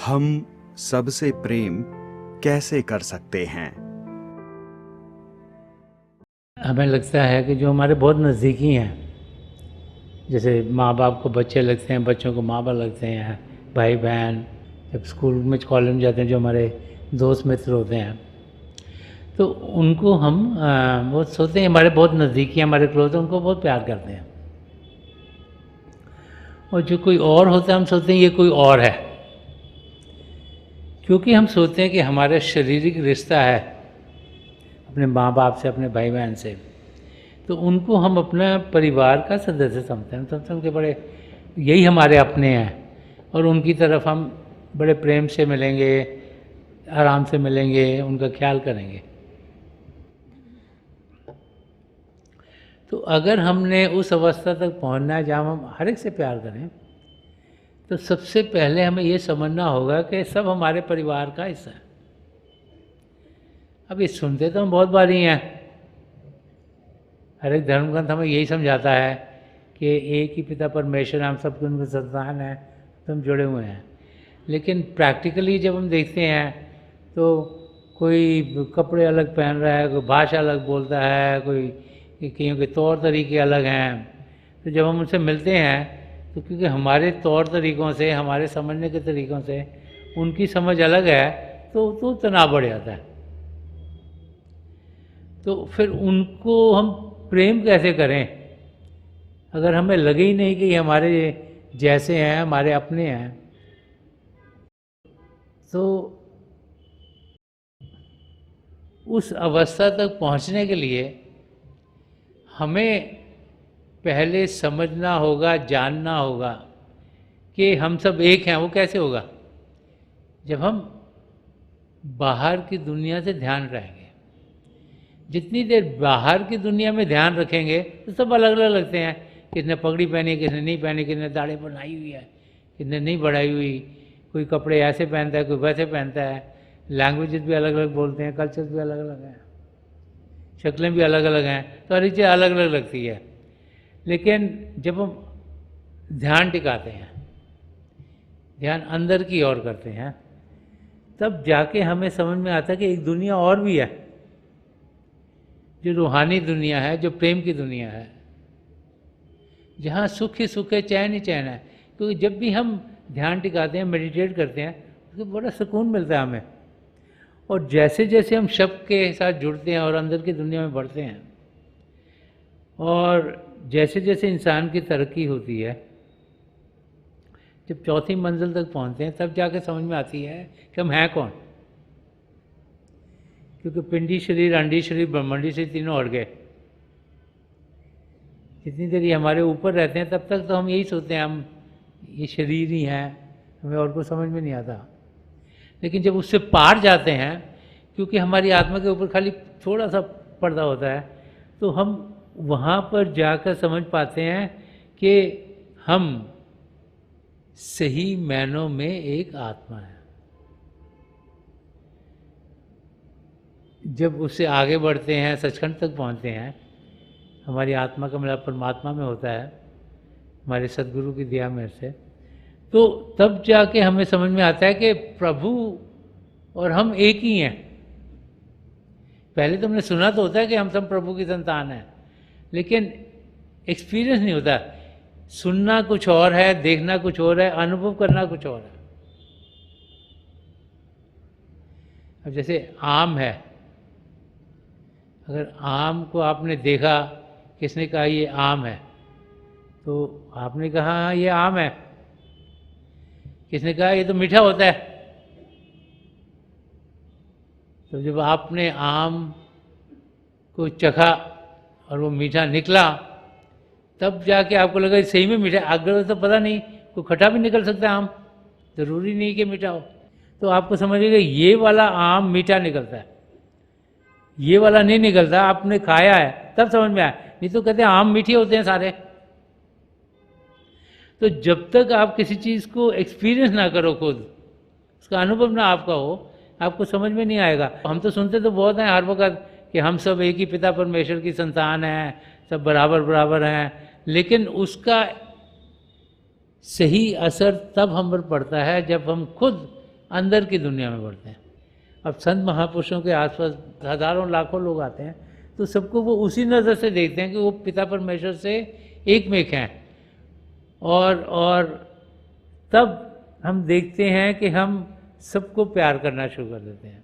हम सबसे प्रेम कैसे कर सकते हैं? हमें लगता है कि जो हमारे बहुत नज़दीकी हैं, जैसे माँ बाप को बच्चे लगते हैं, बच्चों को माँ बाप लगते हैं, भाई बहन, जब स्कूल में कॉलेज में जाते हैं जो हमारे दोस्त मित्र होते हैं, तो उनको हम वो सोचते हैं हमारे बहुत नज़दीकी हैं, हमारे क्लोज हैं, उनको बहुत प्यार करते हैं। और जो कोई और होता है हम सोचते हैं ये कोई और है, क्योंकि हम सोचते हैं कि हमारा शारीरिक रिश्ता है अपने माँ बाप से, अपने भाई बहन से, तो उनको हम अपना परिवार का सदस्य समझते हैं। समझते हैं कि बड़े यही हमारे अपने हैं और उनकी तरफ हम बड़े प्रेम से मिलेंगे, आराम से मिलेंगे, उनका ख्याल करेंगे। तो अगर हमने उस अवस्था तक पहुंचना है जहाँ हम हर एक से प्यार करें, तो सबसे पहले हमें ये समझना होगा कि सब हमारे परिवार का हिस्सा है। अब ये सुनते तो हम बहुत बार ही हैं, हर एक धर्मग्रंथ हमें यही समझाता है कि एक ही पिता परमेश्वर, हम सबके उनके संतान हैं, तो हम जुड़े हुए हैं। लेकिन प्रैक्टिकली जब हम देखते हैं तो कोई कपड़े अलग पहन रहा है, कोई भाषा अलग बोलता है, कोई कईयों के तौर तरीके अलग हैं। तो जब हम उनसे मिलते हैं तो क्योंकि हमारे तौर तरीक़ों से, हमारे समझने के तरीक़ों से उनकी समझ अलग है, तो तनाव बढ़ जाता है। तो फिर उनको हम प्रेम कैसे करें अगर हमें लगे ही नहीं कि ये हमारे जैसे हैं, हमारे अपने हैं? तो उस अवस्था तक पहुंचने के लिए हमें पहले समझना होगा, जानना होगा कि हम सब एक हैं। वो कैसे होगा? जब हम बाहर की दुनिया से ध्यान रहेंगे। जितनी देर बाहर की दुनिया में ध्यान रखेंगे तो सब अलग अलग लगते हैं। किसने पगड़ी पहनी है, किसने नहीं पहनी, किसने दाढ़ी बनाई हुई है, किसने नहीं बढ़ाई हुई, कोई कपड़े ऐसे पहनता है, कोई वैसे पहनता है, लैंग्वेजेस भी अलग अलग बोलते हैं, कल्चर्स भी अलग अलग हैं, शक्लें भी अलग अलग हैं, तो हर चीज़ अलग अलग लगती है। लेकिन जब हम ध्यान टिकाते हैं, ध्यान अंदर की ओर करते हैं, तब जाके हमें समझ में आता है कि एक दुनिया और भी है, जो रूहानी दुनिया है, जो प्रेम की दुनिया है, जहाँ सुख ही सुख है, चैन ही चैन है। क्योंकि जब भी हम ध्यान टिकाते हैं, मेडिटेट करते हैं, तो बड़ा सुकून मिलता है हमें। और जैसे जैसे हम शब्द के साथ जुड़ते हैं और अंदर की दुनिया में बढ़ते हैं, और जैसे जैसे इंसान की तरक्की होती है, जब चौथी मंजिल तक पहुंचते हैं, तब जाके समझ में आती है कि हम हैं कौन। क्योंकि पिंडी शरीर, अंडी शरीर, ब्रह्मंडी शरीर तीनों हट गए। जितनी देर ये हमारे ऊपर रहते हैं तब तक तो हम यही सोचते हैं हम ये शरीर ही हैं, हमें और कुछ समझ में नहीं आता। लेकिन जब उससे पार जाते हैं, क्योंकि हमारी आत्मा के ऊपर खाली थोड़ा सा पर्दा होता है, तो हम वहाँ पर जाकर समझ पाते हैं कि हम सही मायनों में एक आत्मा है। जब उससे आगे बढ़ते हैं, सचखंड तक पहुँचते हैं, हमारी आत्मा का मिलाप परमात्मा में होता है, हमारे सदगुरु की दया में से, तो तब जाके हमें समझ में आता है कि प्रभु और हम एक ही हैं। पहले तो हमने सुना तो होता है कि हम सब प्रभु की संतान हैं, लेकिन एक्सपीरियंस नहीं होता। सुनना कुछ और है, देखना कुछ और है, अनुभव करना कुछ और है। अब जैसे आम है, अगर आम को आपने देखा, किसने कहा ये आम है, तो आपने कहा हाँ ये आम है। किसने कहा ये तो मीठा होता है। तो जब आपने आम को चखा और वो मीठा निकला, तब जाके आपको लगा सही में मीठा। अगर तो पता नहीं, कोई खट्टा भी निकल सकता है आम, ज़रूरी नहीं कि मीठा हो। तो आपको समझिएगा ये वाला आम मीठा निकलता है, ये वाला नहीं निकलता। आपने खाया है तब समझ में आया, नहीं तो कहते हैं आम मीठे होते हैं सारे। तो जब तक आप किसी चीज़ को एक्सपीरियंस ना करो, खुद उसका अनुभव ना आपका हो, आपको समझ में नहीं आएगा। हम तो सुनते तो बहुत हैं हर वक्त कि हम सब एक ही पिता परमेश्वर की संतान हैं, सब बराबर बराबर हैं, लेकिन उसका सही असर तब हम पर पड़ता है जब हम खुद अंदर की दुनिया में बढ़ते हैं। अब संत महापुरुषों के आसपास हजारों लाखों लोग आते हैं, तो सबको वो उसी नज़र से देखते हैं कि वो पिता परमेश्वर से एक में एक हैं। और तब हम देखते हैं कि हम सबको प्यार करना शुरू कर देते हैं।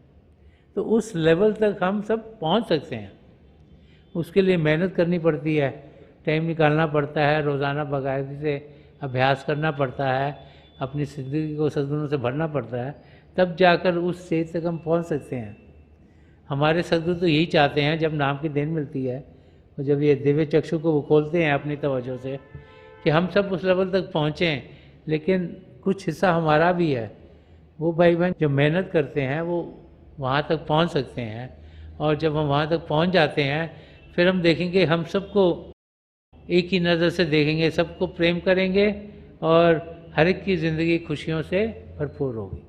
तो उस लेवल तक हम सब पहुंच सकते हैं। उसके लिए मेहनत करनी पड़ती है, टाइम निकालना पड़ता है, रोज़ाना बाकायदगी से अभ्यास करना पड़ता है, अपनी ज़िंदगी को सद्गुणों से भरना पड़ता है, तब जाकर उस स्टेज तक हम पहुंच सकते हैं। हमारे सद्गुरु तो यही चाहते हैं, जब नाम की देन मिलती है और जब ये दिव्य चक्षु को वो खोलते हैं अपनी तवज्जो से, कि हम सब उस लेवल तक पहुँचें। लेकिन कुछ हिस्सा हमारा भी है। वो भाई बहन जो मेहनत करते हैं वो वहाँ तक पहुँच सकते हैं, और जब हम वहाँ तक पहुँच जाते हैं फिर हम देखेंगे, हम सबको एक ही नज़र से देखेंगे, सबको प्रेम करेंगे और हर एक की ज़िंदगी खुशियों से भरपूर होगी।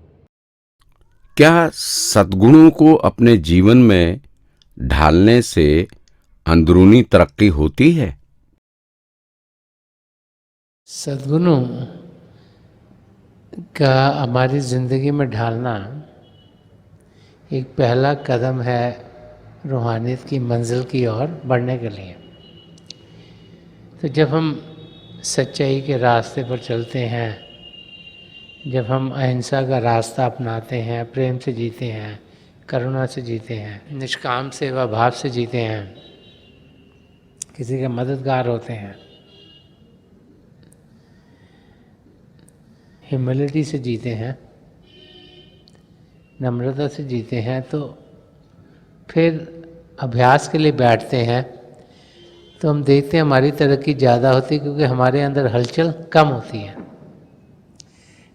क्या सद्गुणों को अपने जीवन में ढालने से अंदरूनी तरक्की होती है? सद्गुणों का हमारी ज़िंदगी में ढालना एक पहला कदम है रूहानियत की मंजिल की ओर बढ़ने के लिए। तो जब हम सच्चाई के रास्ते पर चलते हैं, जब हम अहिंसा का रास्ता अपनाते हैं, प्रेम से जीते हैं, करुणा से जीते हैं, निष्काम सेवा भाव से जीते हैं, किसी के मददगार होते हैं, ह्यूमिलिटी से जीते हैं, नम्रता से जीते हैं, तो फिर अभ्यास के लिए बैठते हैं तो हम देखते हैं हमारी तरक्की ज़्यादा होती है, क्योंकि हमारे अंदर हलचल कम होती है।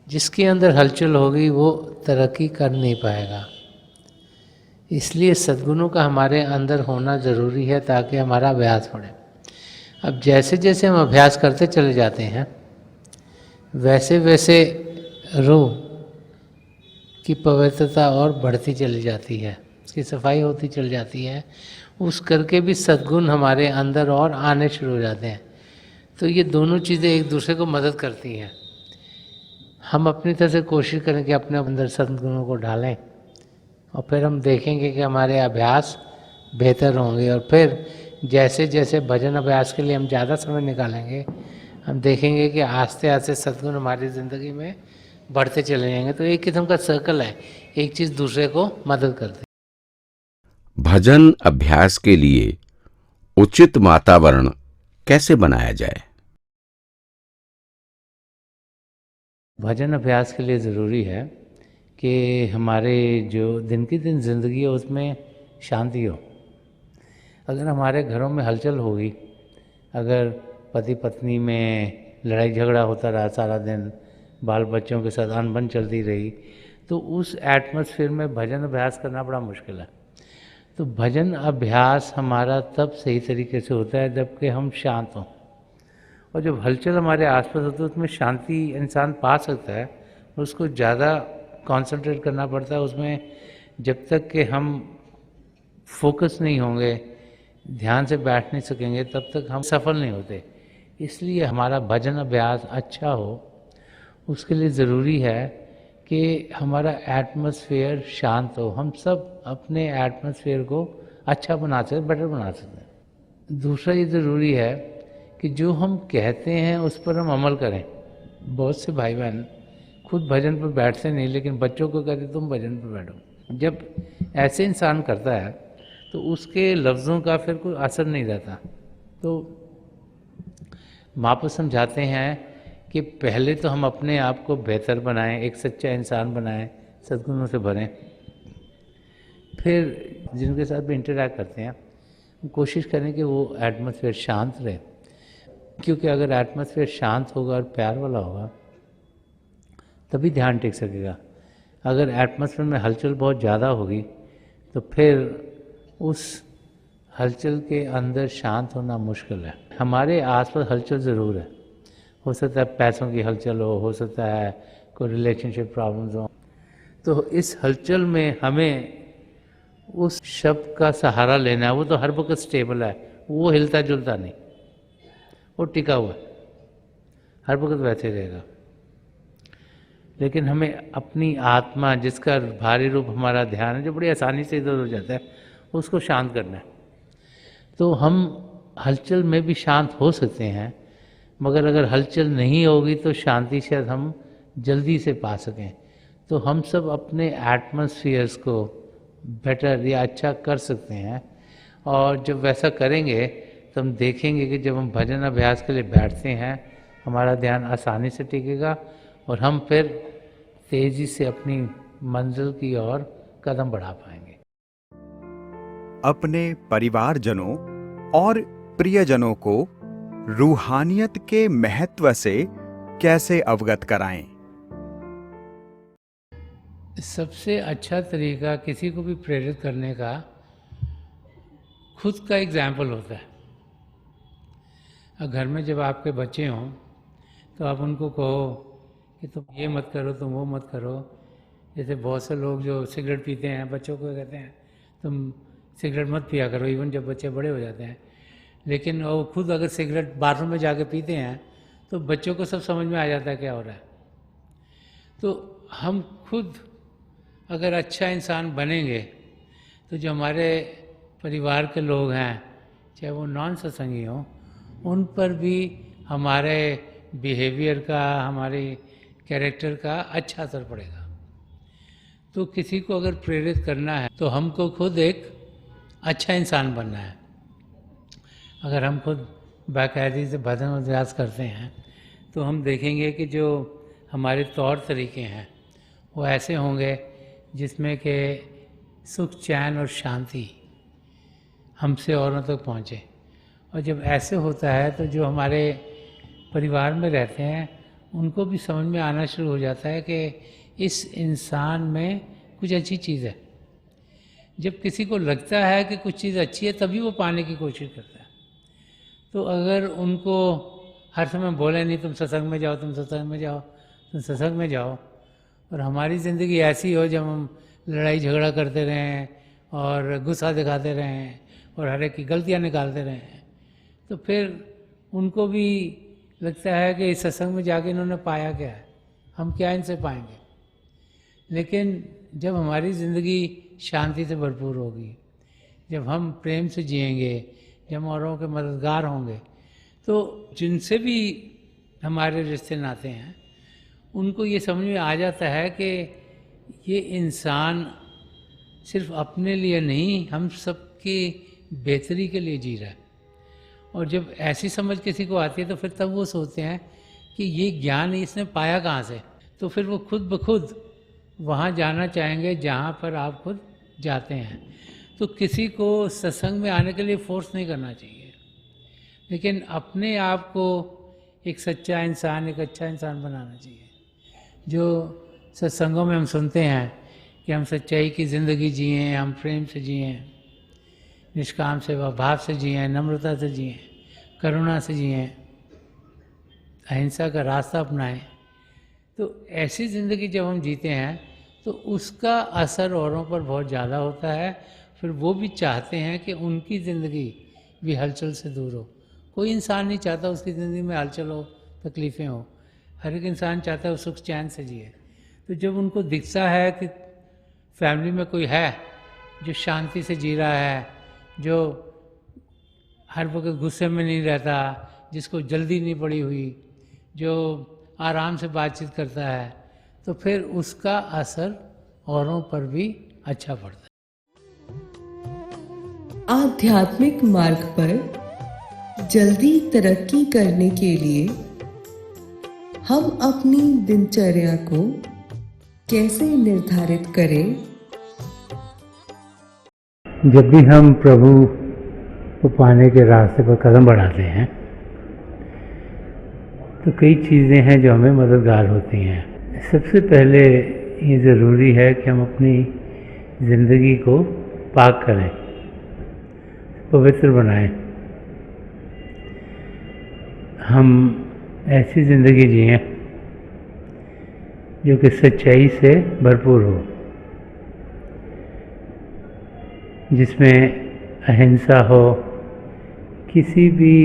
जिसके अंदर हलचल होगी वो तरक्की कर नहीं पाएगा। इसलिए सद्गुणों का हमारे अंदर होना ज़रूरी है ताकि हमारा अभ्यास बढ़े। अब जैसे जैसे हम अभ्यास करते चले जाते हैं, वैसे वैसे रूह की पवित्रता और बढ़ती चली जाती है, उसकी सफाई होती चली जाती है, उस करके भी सद्गुण हमारे अंदर और आने शुरू हो जाते हैं। तो ये दोनों चीज़ें एक दूसरे को मदद करती हैं। हम अपनी तरफ से कोशिश करें कि अपने अंदर सद्गुणों को ढालें, और फिर हम देखेंगे कि हमारे अभ्यास बेहतर होंगे। और फिर जैसे जैसे भजन अभ्यास के लिए हम ज़्यादा समय निकालेंगे, हम देखेंगे कि आस्ते आस्ते सद्गुण हमारी ज़िंदगी में बढ़ते चले जाएंगे। तो एक किस्म का सर्कल है, एक चीज़ दूसरे को मदद करती है। भजन अभ्यास के लिए उचित वातावरण कैसे बनाया जाए? भजन अभ्यास के लिए ज़रूरी है कि हमारे जो दिन की दिन ज़िंदगी है उसमें शांति हो। अगर हमारे घरों में हलचल होगी, अगर पति पत्नी में लड़ाई झगड़ा होता रहा सारा दिन, बाल बच्चों के साथ अनबन चलती रही, तो उस एटमॉस्फेयर में भजन अभ्यास करना बड़ा मुश्किल है। तो भजन अभ्यास हमारा तब सही तरीके से होता है जबकि हम शांत हों, और जब हलचल हमारे आसपास होती है उसमें शांति इंसान पा सकता है। उसको ज़्यादा कंसंट्रेट करना पड़ता है उसमें। जब तक कि हम फोकस नहीं होंगे, ध्यान से बैठ नहीं सकेंगे, तब तक हम सफल नहीं होते। इसलिए हमारा भजन अभ्यास अच्छा हो, उसके लिए ज़रूरी है कि हमारा एटमॉस्फेयर शांत हो। हम सब अपने एटमॉस्फेयर को अच्छा बना सकते, बेटर बना सकते हैं। दूसरा ये ज़रूरी है कि जो हम कहते हैं उस पर हम अमल करें। बहुत से भाई बहन खुद भजन पर बैठते नहीं, लेकिन बच्चों को कहते तुम भजन पर बैठो। जब ऐसे इंसान करता है तो उसके लफ्ज़ों का फिर कोई असर नहीं रहता। तो महापुरुष समझाते हैं कि पहले तो हम अपने आप को बेहतर बनाएं, एक सच्चा इंसान बनाएं, सद्गुणों से भरें। फिर जिनके साथ भी इंटरैक्ट करते हैं कोशिश करें कि वो एटमॉस्फेयर शांत रहे, क्योंकि अगर एटमॉस्फेयर शांत होगा और प्यार वाला होगा तभी ध्यान टिक सकेगा। अगर एटमॉस्फेयर में हलचल बहुत ज़्यादा होगी तो फिर उस हलचल के अंदर शांत होना मुश्किल है। हमारे आसपास हलचल ज़रूर है, हो सकता है पैसों की हलचल हो सकता है कोई रिलेशनशिप प्रॉब्लम्स हो। तो इस हलचल में हमें उस शब्द का सहारा लेना है। वो तो हर वक्त स्टेबल है, वो हिलता जुलता नहीं, वो टिका हुआ है, हर वक्त वैसे रहेगा। लेकिन हमें अपनी आत्मा, जिसका भारी रूप हमारा ध्यान है, जो बड़ी आसानी से इधर हो जाता है, उसको शांत करना है। तो हम हलचल में भी शांत हो सकते हैं, मगर अगर हलचल नहीं होगी तो शांति शायद हम जल्दी से पा सकें। तो हम सब अपने एटमॉस्फेयर्स को बेटर या अच्छा कर सकते हैं, और जब वैसा करेंगे तो हम देखेंगे कि जब हम भजन अभ्यास के लिए बैठते हैं, हमारा ध्यान आसानी से टिकेगा और हम फिर तेज़ी से अपनी मंजिल की ओर कदम बढ़ा पाएंगे। अपने परिवारजनों और प्रियजनों को रूहानियत के महत्व से कैसे अवगत कराएं? सबसे अच्छा तरीका किसी को भी प्रेरित करने का खुद का एग्जाम्पल होता है। घर में जब आपके बच्चे हों तो आप उनको कहो कि तुम ये मत करो, तुम वो मत करो। जैसे बहुत से लोग जो सिगरेट पीते हैं, बच्चों को कहते हैं तुम सिगरेट मत पिया करो, इवन जब बच्चे बड़े हो जाते हैं। लेकिन वो खुद अगर सिगरेट बाथरूम में जाके पीते हैं तो बच्चों को सब समझ में आ जाता है क्या हो रहा है। तो हम खुद अगर अच्छा इंसान बनेंगे तो जो हमारे परिवार के लोग हैं, चाहे वो नॉन सत्संगी हों, उन पर भी हमारे बिहेवियर का, हमारे कैरेक्टर का अच्छा असर पड़ेगा। तो किसी को अगर प्रेरित करना है तो हमको खुद एक अच्छा इंसान बनना है। अगर हम खुद बाकायदगी से भजन अभ्यास करते हैं तो हम देखेंगे कि जो हमारे तौर तरीके हैं वो ऐसे होंगे जिसमें कि सुख, चैन और शांति हमसे औरों तक पहुँचे। और जब ऐसे होता है तो जो हमारे परिवार में रहते हैं उनको भी समझ में आना शुरू हो जाता है कि इस इंसान में कुछ अच्छी चीज़ है। जब किसी को लगता है कि कुछ चीज़ अच्छी है तभी वो पाने की कोशिश करता है। तो अगर उनको हर समय बोले नहीं तुम सत्संग में जाओ, तुम सत्संग में जाओ, तुम सत्संग में जाओ, और हमारी ज़िंदगी ऐसी हो जब हम लड़ाई झगड़ा करते रहें और गुस्सा दिखाते रहें और हर एक की गलतियाँ निकालते रहें, तो फिर उनको भी लगता है कि इस सत्संग में जाके इन्होंने पाया क्या है, हम क्या इनसे पाएंगे। लेकिन जब हमारी ज़िंदगी शांति से भरपूर होगी, जब हम प्रेम से जिएंगे, जब हम औरों के मददगार होंगे, तो जिनसे भी हमारे रिश्ते नाते हैं उनको ये समझ में आ जाता है कि ये इंसान सिर्फ अपने लिए नहीं, हम सबकी बेहतरी के लिए जी रहा है। और जब ऐसी समझ किसी को आती है तो फिर तब वो सोचते हैं कि ये ज्ञान इसने पाया कहाँ से। तो फिर वो खुद ब खुद वहाँ जाना चाहेंगे जहाँ पर आप खुद जाते हैं। तो किसी को सत्संग में आने के लिए फोर्स नहीं करना चाहिए, लेकिन अपने आप को एक सच्चा इंसान, एक अच्छा इंसान बनाना चाहिए। जो सत्संगों में हम सुनते हैं कि हम सच्चाई की ज़िंदगी जिएँ, हम प्रेम से जिएँ, निष्काम सेवा भाव से जिएँ, नम्रता से जिएँ, करुणा से जिएँ, अहिंसा का रास्ता अपनाएं। तो ऐसी ज़िंदगी जब हम जीते हैं तो उसका असर औरों पर बहुत ज़्यादा होता है। फिर वो भी चाहते हैं कि उनकी ज़िंदगी भी हलचल से दूर हो। कोई इंसान नहीं चाहता उसकी ज़िंदगी में हलचल हो, तकलीफ़ें हो। हर एक इंसान चाहता है वो सुख चैन से जिए। तो जब उनको दिखता है कि फैमिली में कोई है जो शांति से जी रहा है, जो हर वक्त गुस्से में नहीं रहता, जिसको जल्दी नहीं पड़ी हुई, जो आराम से बातचीत करता है, तो फिर उसका असर औरों पर भी अच्छा पड़ता है। आध्यात्मिक मार्ग पर जल्दी तरक्की करने के लिए हम अपनी दिनचर्या को कैसे निर्धारित करें? जब भी हम प्रभु को पाने के रास्ते पर कदम बढ़ाते हैं तो कई चीज़ें हैं जो हमें मददगार होती हैं। सबसे पहले ये ज़रूरी है कि हम अपनी ज़िंदगी को पाक करें, पवित्र बनाएं। हम ऐसी ज़िंदगी जिएं जो कि सच्चाई से भरपूर हो, जिसमें अहिंसा हो, किसी भी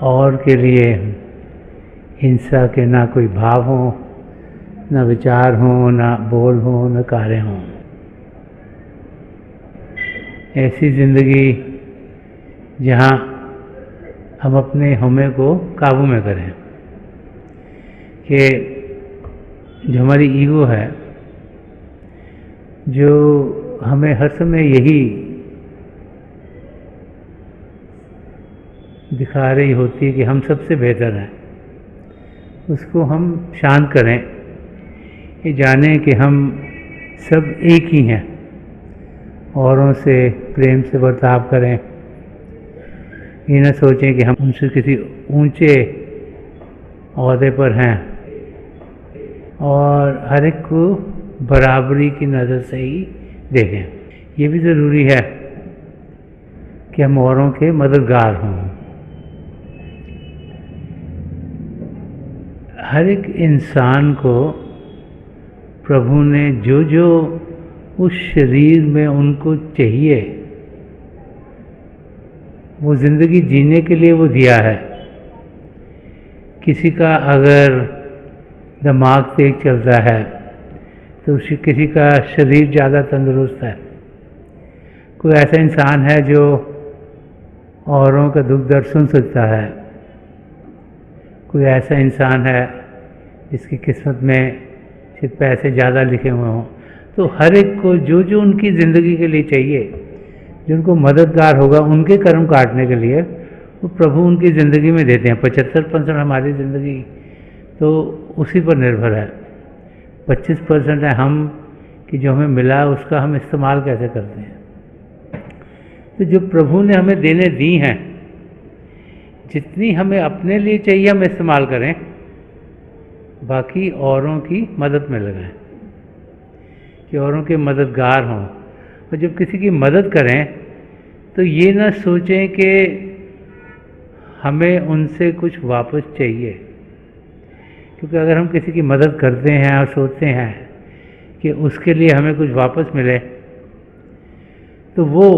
और के लिए हिंसा के ना कोई भाव हो, ना विचार हो, ना बोल हो, ना कार्य हो। ऐसी जिंदगी जहाँ हम अपने हमें को काबू में करें, कि जो हमारी ईगो है, जो हमें हर समय यही दिखा रही होती है कि हम सबसे बेहतर हैं, उसको हम शांत करें, ये जानें कि हम सब एक ही हैं। औरों से प्रेम से बर्ताव करें, ये न सोचें कि हम उनसे किसी ऊंचे ओहदे पर हैं, और हर एक को बराबरी की नज़र से ही देखें। ये भी ज़रूरी है कि हम औरों के मददगार हों। हर एक इंसान को प्रभु ने जो जो उस शरीर में उनको चाहिए, वो ज़िंदगी जीने के लिए वो दिया है। किसी का अगर दिमाग तेज चलता है तो किसी का शरीर ज़्यादा तंदुरुस्त है। कोई ऐसा इंसान है जो औरों का दुख दर्द सुन सकता है, कोई ऐसा इंसान है जिसकी किस्मत में सिर्फ पैसे ज़्यादा लिखे हुए हों। तो हर एक को जो जो उनकी ज़िंदगी के लिए चाहिए, जो उनको मददगार होगा उनके कर्म काटने के लिए, वो प्रभु उनकी ज़िंदगी में देते हैं। 75% हमारी ज़िंदगी तो उसी पर निर्भर है। 25% है हम कि जो हमें मिला उसका हम इस्तेमाल कैसे करते हैं। तो जो प्रभु ने हमें देने दी हैं, जितनी हमें अपने लिए चाहिए हम इस्तेमाल करें, बाकी औरों की मदद में लगाएं, कि औरों के मददगार हों। और जब किसी की मदद करें तो ये ना सोचें कि हमें उनसे कुछ वापस चाहिए, क्योंकि अगर हम किसी की मदद करते हैं और सोचते हैं कि उसके लिए हमें कुछ वापस मिले, तो वो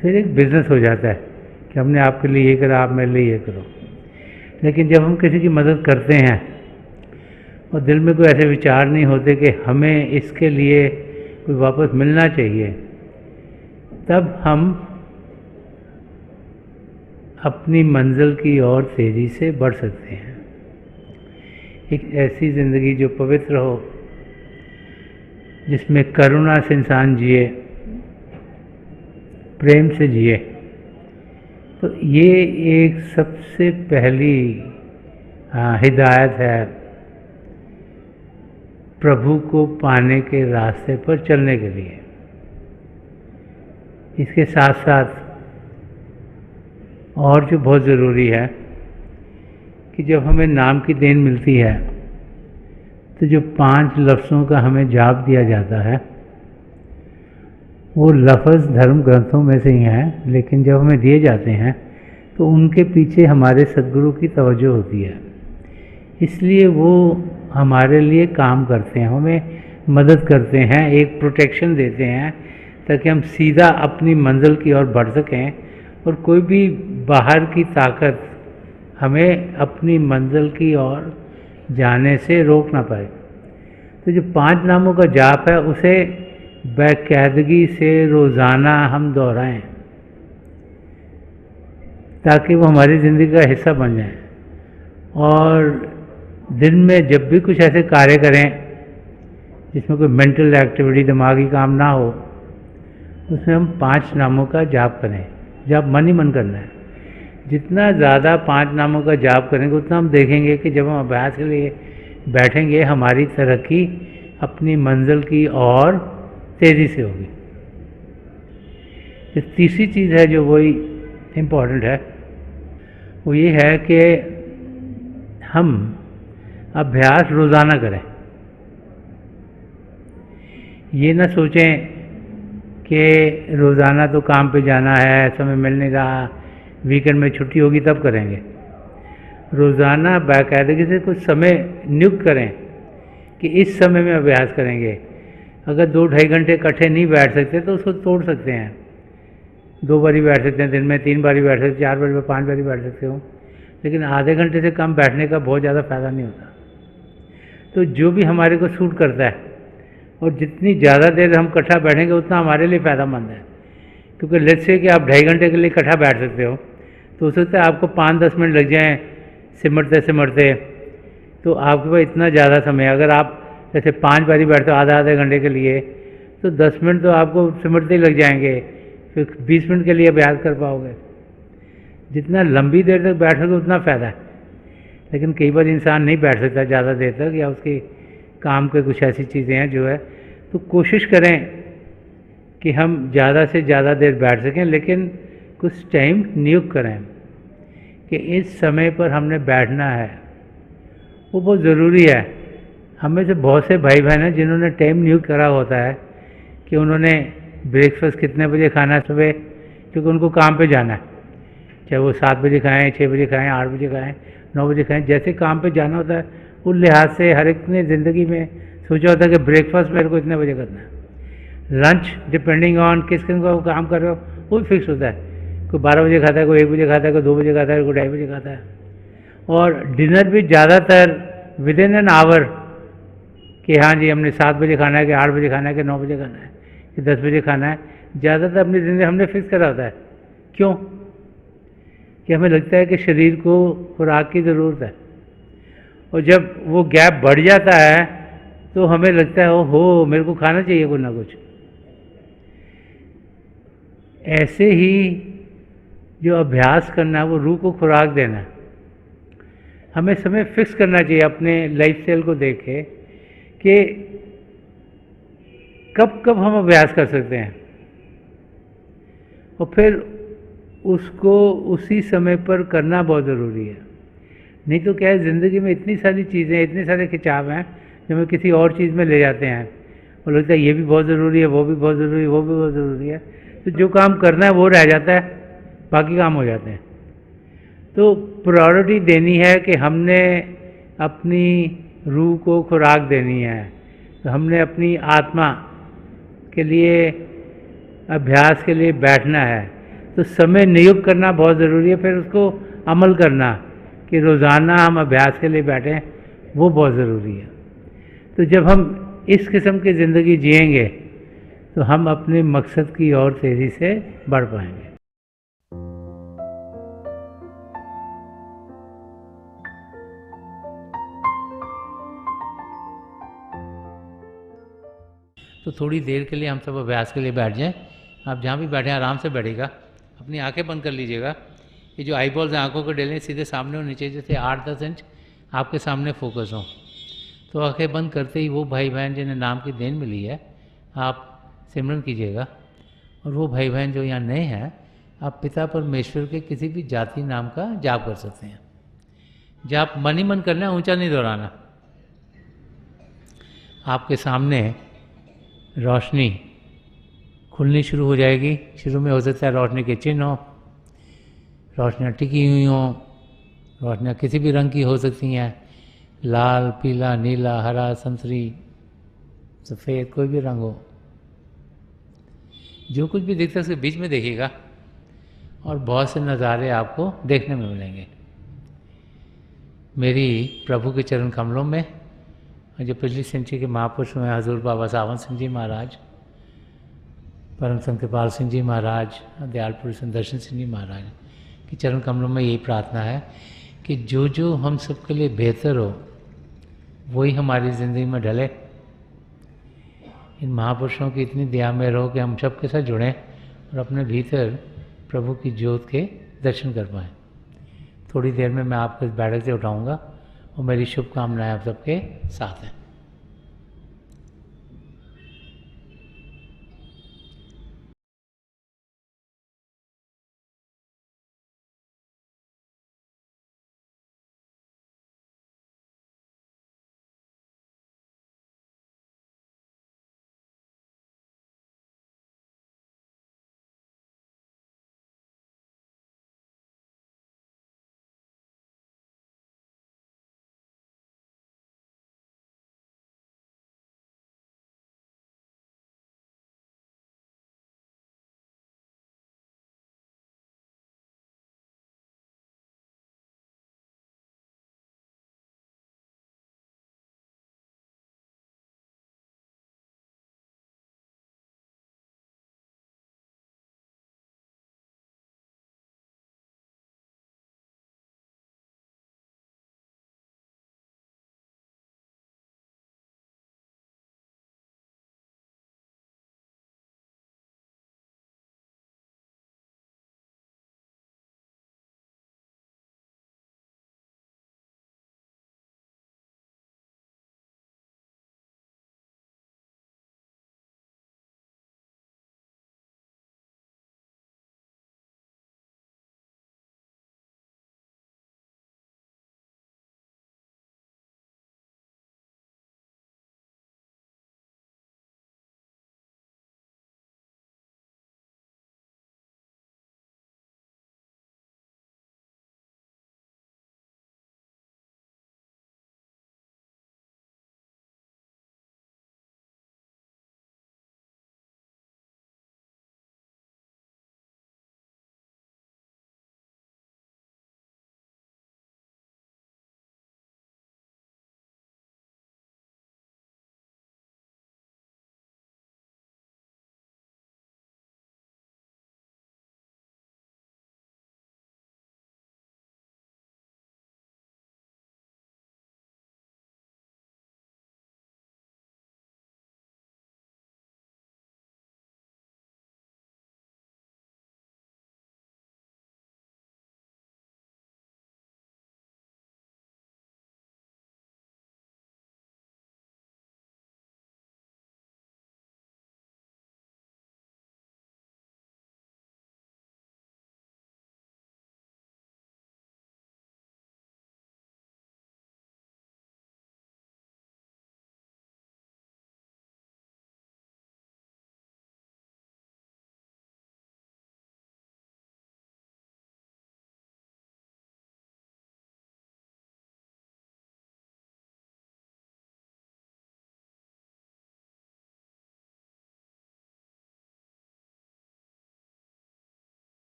फिर एक बिज़नेस हो जाता है कि हमने आपके लिए ये करा, आप मेरे लिए ये करो। लेकिन जब हम किसी की मदद करते हैं और दिल में कोई ऐसे विचार नहीं होते कि हमें इसके लिए कोई वापस मिलना चाहिए, तब हम अपनी मंजिल की ओर तेज़ी से बढ़ सकते हैं। एक ऐसी ज़िंदगी जो पवित्र हो, जिसमें करुणा से इंसान जिए, प्रेम से जिए, तो ये एक सबसे पहली हिदायत है प्रभु को पाने के रास्ते पर चलने के लिए। इसके साथ साथ और जो बहुत ज़रूरी है कि जब हमें नाम की देन मिलती है तो जो 5 लफ्ज़ों का हमें जाप दिया जाता है, वो लफ्ज़ धर्म ग्रंथों में से ही हैं, लेकिन जब हमें दिए जाते हैं तो उनके पीछे हमारे सद्गुरु की तवज्जो होती है। इसलिए वो हमारे लिए काम करते हैं, हमें मदद करते हैं, एक प्रोटेक्शन देते हैं, ताकि हम सीधा अपनी मंजिल की ओर बढ़ सकें और कोई भी बाहर की ताकत हमें अपनी मंजिल की ओर जाने से रोक ना पाए। तो जो 5 नामों का जाप है, उसे बाकायदगी से रोज़ाना हम दोहराएं, ताकि वो हमारी ज़िंदगी का हिस्सा बन जाए। और दिन में जब भी कुछ ऐसे कार्य करें जिसमें कोई मेंटल एक्टिविटी, दिमागी काम ना हो, उसमें हम 5 नामों का जाप करें। जाप मन ही मन करना है। जितना ज़्यादा 5 नामों का जाप करेंगे, उतना हम देखेंगे कि जब हम अभ्यास के लिए बैठेंगे, हमारी तरक्की अपनी मंजिल की ओर तेज़ी से होगी। तो तीसरी चीज़ है जो वही इम्पोर्टेंट है, वो ये है कि हम अभ्यास रोज़ाना करें। ये ना सोचें कि रोज़ाना तो काम पे जाना है, समय मिल नहीं रहा, वीकेंड में छुट्टी होगी तब करेंगे। रोज़ाना बाकायदगी से कुछ समय नियुक्त करें कि इस समय में अभ्यास करेंगे। अगर 2-2.5 घंटे इकट्ठे नहीं बैठ सकते तो उसको तोड़ सकते हैं। 2 बारी बैठ सकते हैं दिन में, 3 बारी बैठ सकते हैं, 4 बारी, 5 बारी बैठ सकते हो, लेकिन आधे घंटे से कम बैठने का बहुत ज़्यादा फ़ायदा नहीं होता। तो जो भी हमारे को सूट करता है, और जितनी ज़्यादा देर हम इकट्ठा बैठेंगे उतना हमारे लिए फ़ायदामंद है। क्योंकि लेट्स से कि आप 2.5 घंटे के लिए इकट्ठा बैठ सकते हो, तो हो सकता है आपको 5-10 मिनट लग जाएँ सिमटते सिमटते, तो आपके पास इतना ज़्यादा समय, अगर आप जैसे 5 बारी बैठते हो आधे घंटे के लिए, तो 10 मिनट तो आपको सिमटते ही लग जाएंगे, फिर 20 मिनट के लिए अभ्यास कर पाओगे। जितना लंबी देर तक बैठोगे उतना फ़ायदा है। लेकिन कई बार इंसान नहीं बैठ सकता ज़्यादा देर तक, या उसकी काम के कुछ ऐसी चीज़ें हैं जो है, तो कोशिश करें कि हम ज़्यादा से ज़्यादा देर बैठ सकें, लेकिन कुछ टाइम नियुक्त करें कि इस समय पर हमने बैठना है। वो बहुत ज़रूरी है। हमें से बहुत से भाई बहन हैं जिन्होंने टाइम नियुक्त करा होता है कि उन्होंने ब्रेकफास्ट कितने बजे खाना है सुबह, क्योंकि उनको काम पे जाना है, चाहे वो 7 बजे खाएँ, 6 बजे खाएँ, 8 बजे खाएँ, 9 बजे खाएँ, जैसे काम पे जाना होता है उस लिहाज से हर एक ने ज़िंदगी में सोचा होता है कि ब्रेकफास्ट मेरे को इतने बजे करना है। लंच डिपेंडिंग ऑन किस किन को काम कर रहे हो वो भी फिक्स होता है, कोई 12 बजे खाता है, कोई 1 बजे खाता है, कोई 2 बजे खाता है, कोई 2:30 बजे खाता है। और डिनर भी ज़्यादातर विद इन एन आवर, कि हाँ जी हमने 7 बजे खाना है, कि 8 बजे खाना है, कि 9 बजे खाना है, कि 10 बजे खाना है। ज़्यादातर अपनी ज़िंदगी हमने फिक्स करा होता है। क्यों? कि हमें लगता है कि शरीर को खुराक की ज़रूरत है, और जब वो गैप बढ़ जाता है तो हमें लगता है ओहो मेरे को खाना चाहिए कुछ ना कुछ। ऐसे ही जो अभ्यास करना है वो रूह को खुराक देना है। हमें समय फिक्स करना चाहिए अपने लाइफ स्टाइल को देख के कि कब कब हम अभ्यास कर सकते हैं, और फिर उसको उसी समय पर करना बहुत ज़रूरी है। नहीं तो क्या है, ज़िंदगी में इतनी सारी चीज़ें, इतने सारे खिंचाव हैं जो हमें किसी और चीज़ में ले जाते हैं, और लगता है ये भी बहुत ज़रूरी है, वो भी बहुत ज़रूरी है, वो भी बहुत ज़रूरी है, तो जो काम करना है वो रह जाता है, बाकी काम हो जाते हैं। तो प्रायोरिटी देनी है कि हमने अपनी रूह को खुराक देनी है, तो हमने अपनी आत्मा के लिए अभ्यास के लिए बैठना है, तो समय नियुक्त करना बहुत ज़रूरी है। फिर उसको अमल करना कि रोज़ाना हम अभ्यास के लिए बैठें, वो बहुत ज़रूरी है। तो जब हम इस किस्म की ज़िंदगी जिएंगे तो हम अपने मकसद की ओर तेज़ी से बढ़ पाएंगे। तो थोड़ी देर के लिए हम सब अभ्यास के लिए बैठ जाएं। आप जहाँ भी बैठें आराम से बैठेगा, अपनी आंखें बंद कर लीजिएगा। ये जो आई बॉल्स हैं आँखों के डेले सीधे सामने और नीचे जैसे 8-10 इंच आपके सामने फोकस हो। तो आंखें बंद करते ही वो भाई बहन जिन्हें नाम की देन मिली है आप सिमरन कीजिएगा, और वो भाई बहन जो यहाँ नए हैं आप पिता परमेश्वर के किसी भी जाति नाम का जाप कर सकते हैं। जाप मन ही मन करना है, ऊंचा नहीं दोहराना। आपके सामने रोशनी खुलनी शुरू हो जाएगी। शुरू में हो सकता है रोशनी के चिन्ह हो, रोशनियाँ टिकी हुई हों, रोशनियाँ किसी भी रंग की हो सकती हैं, लाल, पीला, नीला, हरा, संतरी, सफ़ेद, कोई भी रंग हो। जो कुछ भी दिखता है उसके बीच में देखिएगा, और बहुत से नज़ारे आपको देखने में मिलेंगे। मेरी प्रभु के चरण कमलों में जो पिछली सेंचुरी के महापुरुष हुए हजूर बाबा सावन सिंह जी महाराज, परम संत कृपाल सिंह जी महाराज, दयाल पुरुष सुदर्शन सिंह जी महाराज की चरण कमलों में यही प्रार्थना है कि जो जो हम सबके लिए बेहतर हो वही हमारी ज़िंदगी में ढले। इन महापुरुषों की इतनी दया में रहो कि हम सबके साथ जुड़ें और अपने भीतर प्रभु की ज्योत के दर्शन कर पाएँ। थोड़ी देर में मैं आपको इस बैठक से उठाऊँगा, और मेरी शुभकामनाएं आप सबके साथ हैं।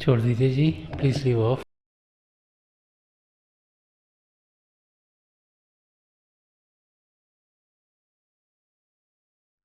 छोड़ दीजिए जी, प्लीज़ लीव ऑफ।